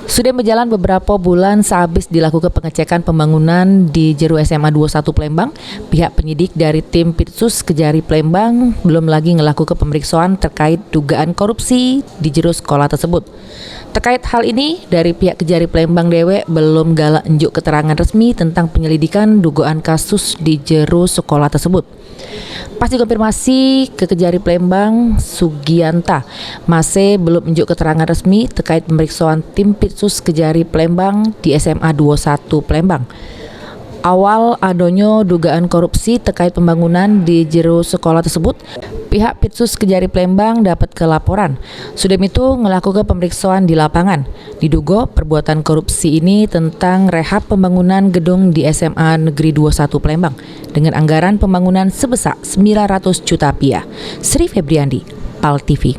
Sudah berjalan beberapa bulan sehabis dilakukan pengecekan pembangunan di jero SMA 21 Palembang, pihak penyidik dari tim Pitsus Kejari Palembang belum lagi melakukan pemeriksaan terkait dugaan korupsi di jero sekolah tersebut. Terkait hal ini, dari pihak Kejari Palembang dewek belum galak unjuk keterangan resmi tentang penyelidikan dugaan kasus di jero sekolah tersebut. Pas dikonfirmasi ke Kejari Palembang, Sugianta masih belum unjuk keterangan resmi terkait pemeriksaan tim Pitsus Kejari Palembang di SMA 21 Palembang. Awal adanya dugaan korupsi terkait pembangunan di jero sekolah tersebut, pihak Pitsus Kejari Palembang dapat kelaporan. Sudah itu melakukan pemeriksaan di lapangan. Diduga perbuatan korupsi ini tentang rehab pembangunan gedung di SMA Negeri 21 Palembang dengan anggaran pembangunan sebesar 900 juta rupiah. Sri Febriandi, PAL TV.